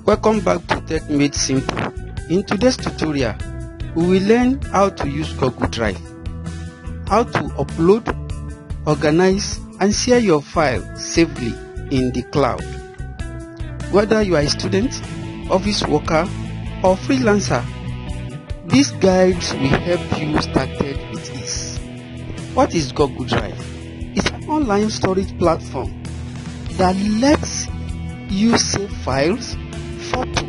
Welcome back to Tech Made Simple. In today's tutorial, we will learn how to use Google Drive, how to upload, organize, and share your file safely in the cloud. Whether you are a student, office worker, or freelancer, these guides will help you started with ease. What is Google Drive? It's an online storage platform that lets you save files, photo,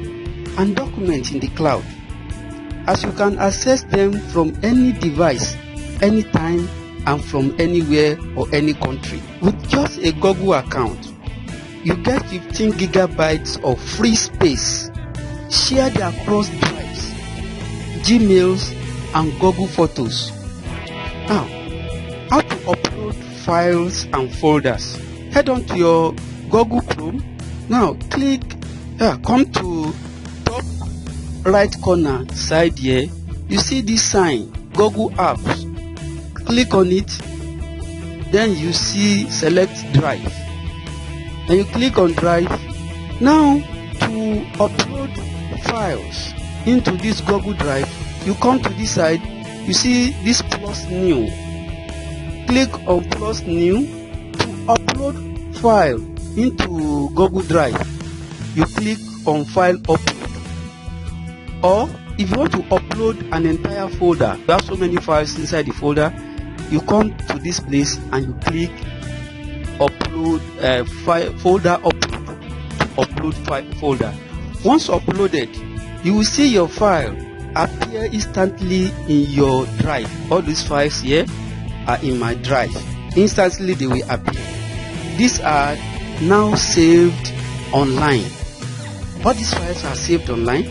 and documents in the cloud, as you can access them from any device, anytime, and from anywhere or any country. With just a Google account, you get 15 gigabytes of free space shared across drives, Gmails, and Google Photos. Now, how to upload files and folders? Head on to your Google Chrome. Now come to top right corner side here. You see this sign, Google Apps. Click on it. Then you see select Drive. And you click on Drive. Now to upload files into this Google Drive, you come to this side. You see this plus new. Click on plus new to upload file into Google Drive. You click on file upload. Or if you want to upload an entire folder, you have so many files inside the folder, you come to this place and you click upload folder upload file folder. Once uploaded, you will see your file appear instantly in your drive. All these files here are in my drive. Instantly they will appear. These are now saved online. All these files are saved online.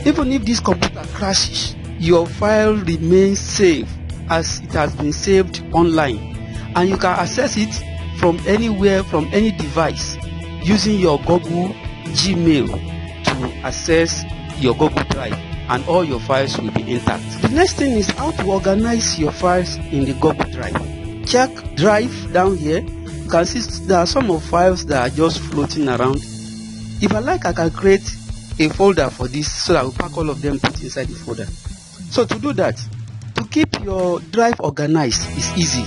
Even if this computer crashes, your file remains safe as it has been saved online, and you can access it from anywhere, from any device, using your Google Gmail to access your Google Drive, and all your files will be intact. The next thing is how to organize your files in the Google Drive. Check Drive down here. You can see there are some of files that are just floating around. If I like, I can create a folder for this so that I will pack all of them, put inside the folder. So to do that, to keep your drive organized is easy.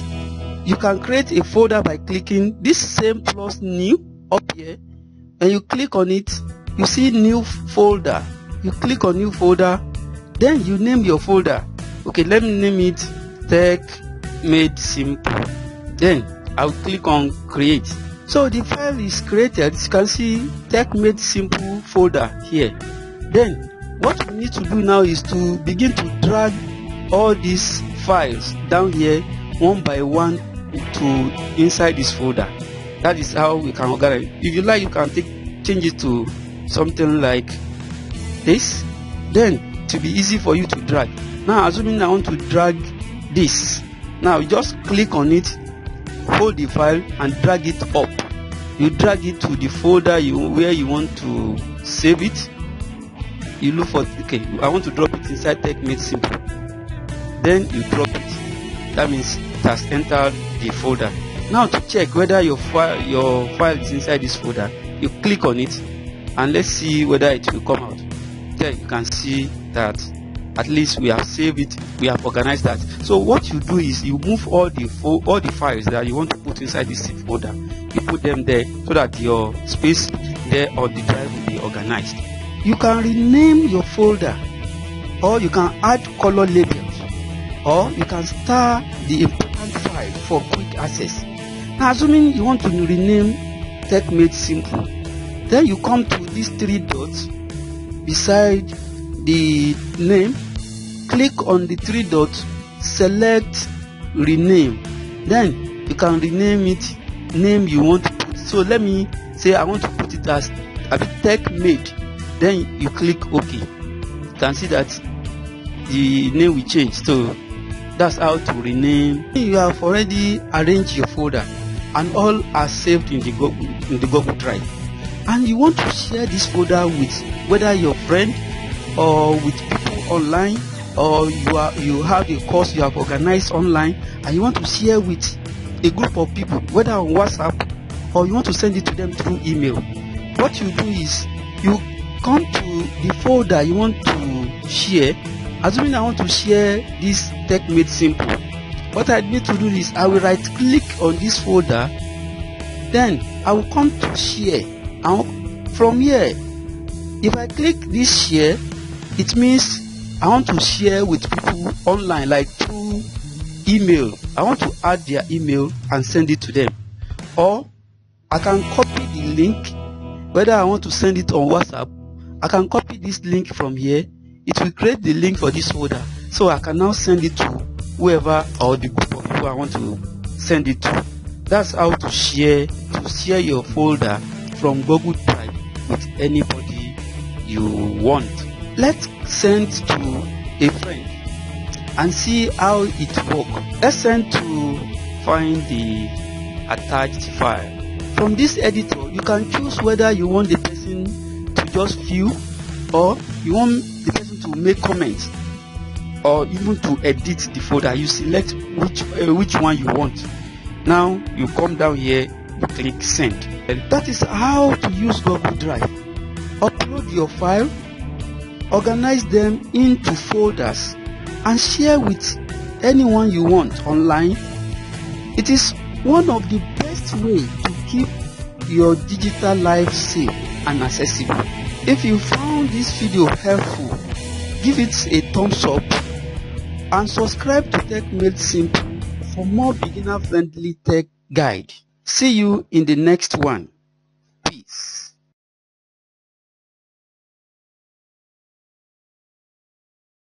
You can create a folder by clicking this same plus new up here, and you click on it. You see new folder. You click on new folder, then you name your folder. Okay, let me name it Tech Made Simple. Then I'll click on create. So the file is created. You can see Tech Made Simple folder here. Then what we need to do now is to begin to drag all these files down here one by one to inside this folder. That is how we can organize. If you like, you can change it to something like this. Then to be easy for you to drag. Now assuming I want to drag this. Now you just click on it, hold the file and drag it up. You drag it to the folder where you want to save it. You look for, okay, I want to drop it inside Tech Made Simple. Then you drop it. That means it has entered the folder. Now to check whether your file is inside this folder, you click on it and let's see whether it will come out. There you can see that at least we have saved it, we have organized that. So what you do is you move all the files that you want to put inside this folder. You put them there so that your space there on the drive will be organized. You can rename your folder, or you can add color labels, or you can star the important file for quick access. Now assuming you want to rename Tech Made Simple, then you come to these three dots beside the name, click on the three dots, select rename. Then you can rename it name you want to put. So let me say I want to put it as Tech Made. Then you click OK. You can see that the name will change. So that's how to rename. You have already arranged your folder and all are saved in the Google Drive, and you want to share this folder with whether your friend or with people online, or you have a course you have organized online and you want to share with a group of people, whether on WhatsApp or you want to send it to them through email. What you do is you come to the folder you want to share. Assuming I want to share this Tech Made Simple, what I need to do is I will right click on this folder, then I will come to share, and from here if I click this share, it means I want to share with people online, like through email. I want to add their email and send it to them, or I can copy the link. Whether I want to send it on WhatsApp, I can copy this link from here. It will create the link for this folder, so I can now send it to whoever or the group of people I want to send it to. That's how to share your folder from Google Drive with anybody you want. Let's send to a friend and see how it works. Let's send to find the attached file. From this editor, you can choose whether you want the person to just view, or you want the person to make comments, or even to edit the folder. You select which one you want. Now you come down here, you click send. And that is how to use Google Drive. Upload your file, organize them into folders, and share with anyone you want online. It is one of the best ways to keep your digital life safe and accessible. If you found this video helpful, give it a thumbs up and subscribe to Tech Made Simple for more beginner-friendly tech guide. See you in the next one.